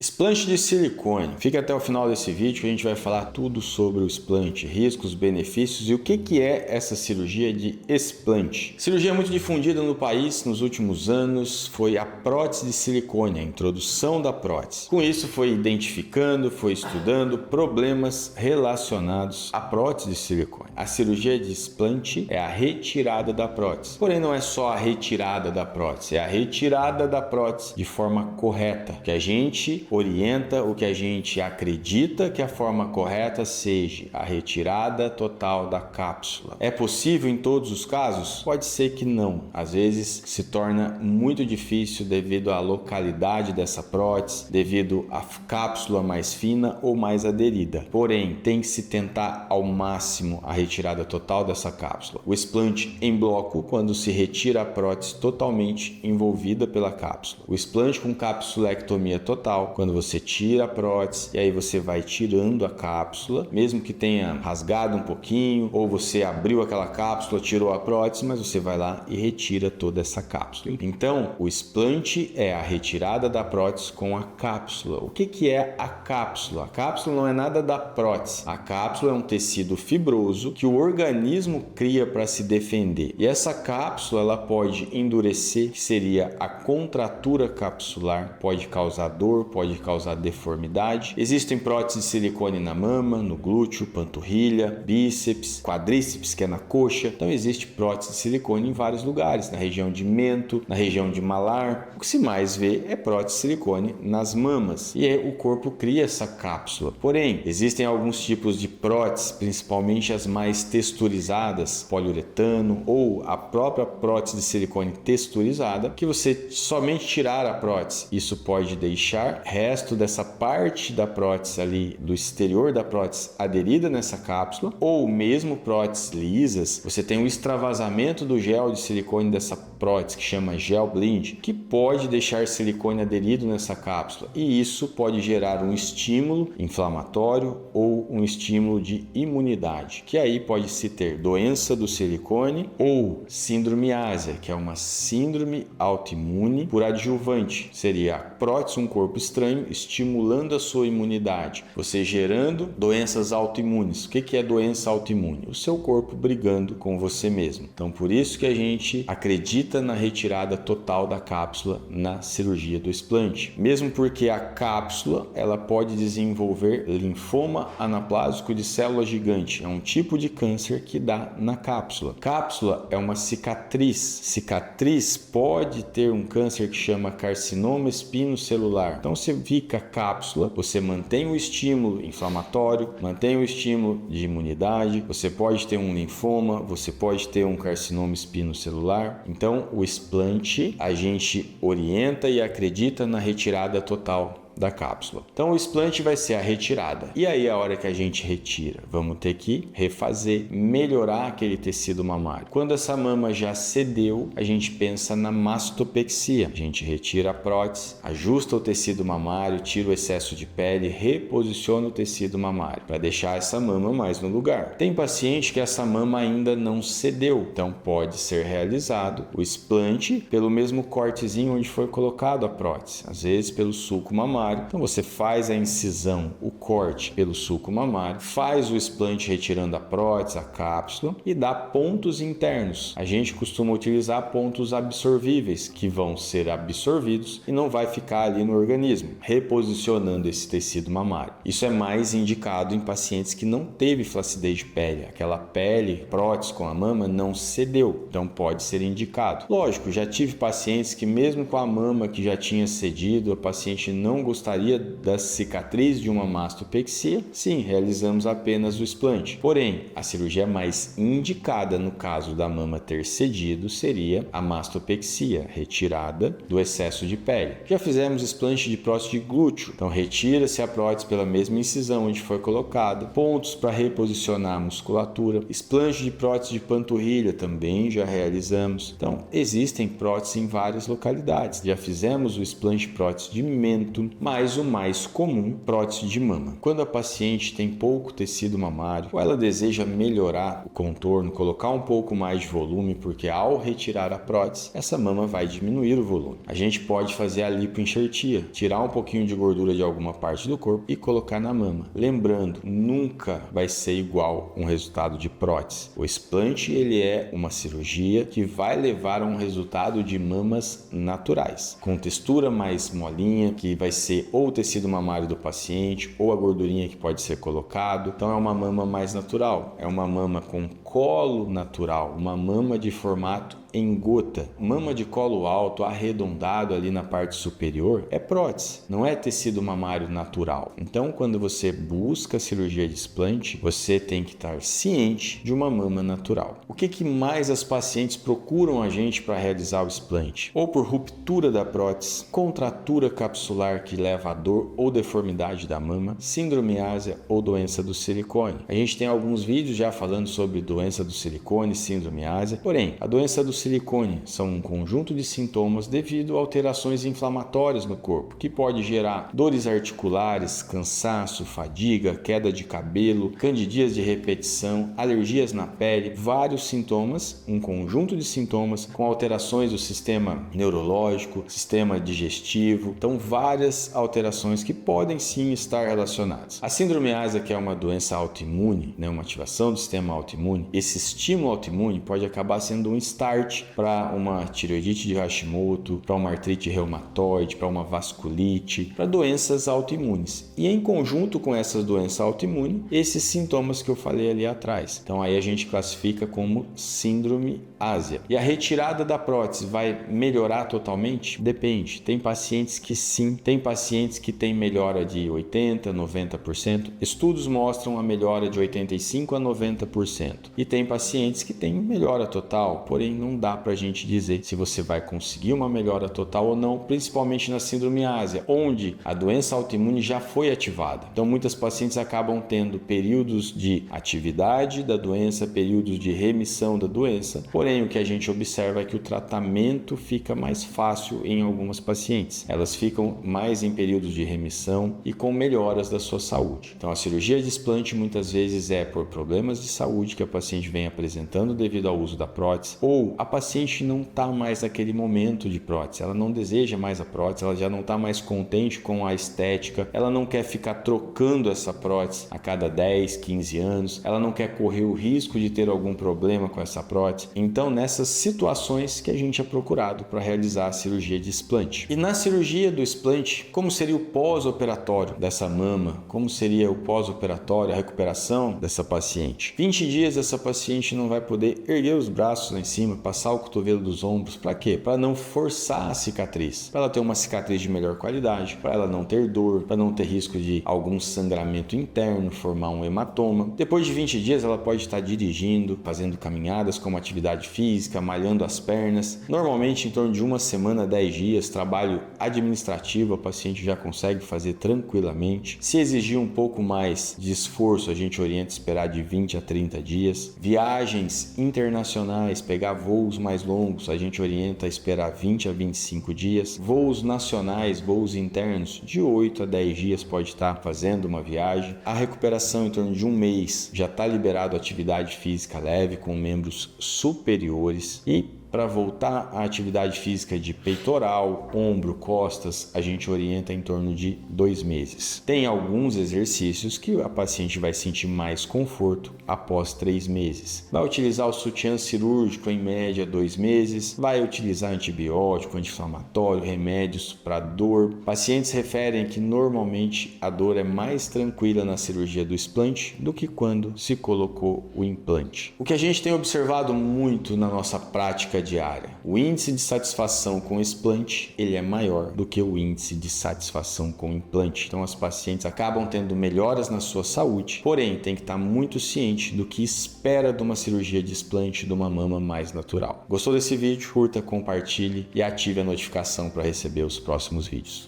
Explante de silicone. Fica até o final desse vídeo que a gente vai falar tudo sobre o explante, riscos, benefícios e o que é essa cirurgia de explante. Cirurgia muito difundida no país nos últimos anos foi a prótese de silicone, a introdução da prótese. Com isso foi identificando, foi estudando problemas relacionados à prótese de silicone. A cirurgia de explante é a retirada da prótese. Porém não é só a retirada da prótese, é a retirada da prótese de forma correta, que a gente orienta, o que a gente acredita que a forma correta seja a retirada total da cápsula. É possível em todos os casos? Pode ser que não. Às vezes se torna muito difícil devido à localidade dessa prótese, devido à cápsula mais fina ou mais aderida. Porém, tem que se tentar ao máximo a retirada total dessa cápsula. O explante em bloco, quando se retira a prótese totalmente envolvida pela cápsula. O explante com capsulectomia total, quando você tira a prótese e aí você vai tirando a cápsula, mesmo que tenha rasgado um pouquinho, ou você abriu aquela cápsula, tirou a prótese, mas você vai lá e retira toda essa cápsula. Então, o explante é a retirada da prótese com a cápsula. O que é a cápsula? A cápsula não é nada da prótese. A cápsula é um tecido fibroso que o organismo cria para se defender. E essa cápsula ela pode endurecer, que seria a contratura capsular, pode causar dor, pode causar deformidade. Existem próteses de silicone na mama, no glúteo, panturrilha, bíceps, quadríceps, que é na coxa. Então existe prótese de silicone em vários lugares, na região de mento, na região de malar. O que se mais vê é prótese de silicone nas mamas. E aí o corpo cria essa cápsula. Porém, existem alguns tipos de prótese, principalmente as mais texturizadas, poliuretano ou a própria prótese de silicone texturizada, que você somente tirar a prótese. Isso pode deixar resto dessa parte da prótese ali, do exterior da prótese aderida nessa cápsula, ou mesmo próteses lisas, você tem um extravasamento do gel de silicone dessa prótese que chama gel blend, que pode deixar silicone aderido nessa cápsula e isso pode gerar um estímulo inflamatório ou um estímulo de imunidade, que aí pode se ter doença do silicone ou síndrome ásia, que é uma síndrome autoimune por adjuvante, seria a prótese, um corpo estranho, estimulando a sua imunidade, você gerando doenças autoimunes. O que é doença autoimune? O seu corpo brigando com você mesmo. Então, por isso que a gente acredita na retirada total da cápsula na cirurgia do explante. Mesmo porque a cápsula ela pode desenvolver linfoma anaplásico de célula gigante. É um tipo de câncer que dá na cápsula. Cápsula é uma cicatriz. Cicatriz pode ter um câncer que chama carcinoma espinocelular. Então, você fica a cápsula, você mantém o estímulo inflamatório, mantém o estímulo de imunidade, você pode ter um linfoma, você pode ter um carcinoma espinocelular. Então, o explante, a gente orienta e acredita na retirada total da cápsula. Então o explante vai ser a retirada. E aí a hora que a gente retira, vamos ter que refazer, melhorar aquele tecido mamário. Quando essa mama já cedeu, a gente pensa na mastopexia. A gente retira a prótese, ajusta o tecido mamário, tira o excesso de pele, reposiciona o tecido mamário para deixar essa mama mais no lugar. Tem paciente que essa mama ainda não cedeu, então pode ser realizado o explante pelo mesmo cortezinho onde foi colocado a prótese, às vezes pelo sulco mamário. Então você faz a incisão, o corte pelo sulco mamário, faz o explante retirando a prótese, a cápsula e dá pontos internos. A gente costuma utilizar pontos absorvíveis que vão ser absorvidos e não vai ficar ali no organismo, reposicionando esse tecido mamário. Isso é mais indicado em pacientes que não teve flacidez de pele, aquela pele, prótese com a mama não cedeu, então pode ser indicado. Lógico, já tive pacientes que mesmo com a mama que já tinha cedido, a paciente não gostaria da cicatriz de uma mastopexia, sim, realizamos apenas o explante. Porém, a cirurgia mais indicada no caso da mama ter cedido seria a mastopexia, retirada do excesso de pele. Já fizemos explante de prótese de glúteo, então retira-se a prótese pela mesma incisão onde foi colocada, pontos para reposicionar a musculatura, explante de prótese de panturrilha também já realizamos. Então, existem próteses em várias localidades. Já fizemos o explante de prótese de mento, mas o mais comum, prótese de mama. Quando a paciente tem pouco tecido mamário ou ela deseja melhorar o contorno, colocar um pouco mais de volume, porque ao retirar a prótese, essa mama vai diminuir o volume. A gente pode fazer a lipoenxertia, tirar um pouquinho de gordura de alguma parte do corpo e colocar na mama. Lembrando, nunca vai ser igual um resultado de prótese. O explante ele é uma cirurgia que vai levar a um resultado de mamas naturais, com textura mais molinha, que vai ser ou o tecido mamário do paciente ou a gordurinha que pode ser colocado. Então é uma mama mais natural, é uma mama com colo natural, uma mama de formato em gota. Mama de colo alto, arredondado ali na parte superior, é prótese, não é tecido mamário natural. Então, quando você busca a cirurgia de explante, você tem que estar ciente de uma mama natural. O que mais as pacientes procuram a gente para realizar o explante? Ou por ruptura da prótese, contratura capsular que leva a dor ou deformidade da mama, síndrome ásia ou doença do silicone. A gente tem alguns vídeos já falando sobre doença do silicone, síndrome ásia, porém, a doença do silicone são um conjunto de sintomas devido a alterações inflamatórias no corpo, que pode gerar dores articulares, cansaço, fadiga, queda de cabelo, candidias de repetição, alergias na pele, vários sintomas, um conjunto de sintomas com alterações do sistema neurológico, sistema digestivo, então várias alterações que podem sim estar relacionadas. A síndrome ásia, que é uma doença autoimune, uma ativação do sistema autoimune, esse estímulo autoimune pode acabar sendo um start para uma tireoidite de Hashimoto, para uma artrite reumatoide, para uma vasculite, para doenças autoimunes. E em conjunto com essas doenças autoimunes, esses sintomas que eu falei ali atrás. Então aí a gente classifica como síndrome ásia. E a retirada da prótese vai melhorar totalmente? Depende. Tem pacientes que sim, tem pacientes que têm melhora de 80%, 90%. Estudos mostram a melhora de 85% a 90%. E tem pacientes que têm melhora total, porém não dá para a gente dizer se você vai conseguir uma melhora total ou não, principalmente na síndrome ásia, onde a doença autoimune já foi ativada. Então muitas pacientes acabam tendo períodos de atividade da doença, períodos de remissão da doença, porém o que a gente observa é que o tratamento fica mais fácil em algumas pacientes. Elas ficam mais em períodos de remissão e com melhoras da sua saúde. Então a cirurgia de explante muitas vezes é por problemas de saúde que a paciente vem apresentando devido ao uso da prótese, ou a paciente não está mais naquele momento de prótese, ela não deseja mais a prótese, ela já não está mais contente com a estética, ela não quer ficar trocando essa prótese a cada 10, 15 anos, ela não quer correr o risco de ter algum problema com essa prótese. Então, nessas situações que a gente é procurado para realizar a cirurgia de explante. E na cirurgia do explante, como seria o pós-operatório dessa mama? Como seria o pós-operatório, a recuperação dessa paciente? 20 dias essa paciente não vai poder erguer os braços lá em cima, passar o cotovelo dos ombros. Para quê? Para não forçar a cicatriz, para ela ter uma cicatriz de melhor qualidade, para ela não ter dor, para não ter risco de algum sangramento interno, formar um hematoma. Depois de 20 dias ela pode estar dirigindo, fazendo caminhadas como atividade física, malhando as pernas. Normalmente em torno de uma semana, 10 dias, trabalho administrativo a paciente já consegue fazer tranquilamente. Se exigir um pouco mais de esforço, a gente orienta esperar de 20 a 30 dias. Viagens internacionais, pegar voos mais longos, a gente orienta a esperar 20 a 25 dias. Voos nacionais, voos internos, de 8 a 10 dias pode estar fazendo uma viagem. A recuperação em torno de um mês já está liberado atividade física leve com membros superiores. E para voltar à atividade física de peitoral, ombro, costas, a gente orienta em torno de 2 meses. Tem alguns exercícios que a paciente vai sentir mais conforto após 3 meses. Vai utilizar o sutiã cirúrgico em média 2 meses, vai utilizar antibiótico, anti-inflamatório, remédios para dor. Pacientes referem que normalmente a dor é mais tranquila na cirurgia do explante do que quando se colocou o implante. O que a gente tem observado muito na nossa prática diária, o índice de satisfação com o explante ele é maior do que o índice de satisfação com o implante. Então as pacientes acabam tendo melhoras na sua saúde, porém tem que estar muito ciente do que espera de uma cirurgia de explante de uma mama mais natural. Gostou desse vídeo? Curta, compartilhe e ative a notificação para receber os próximos vídeos.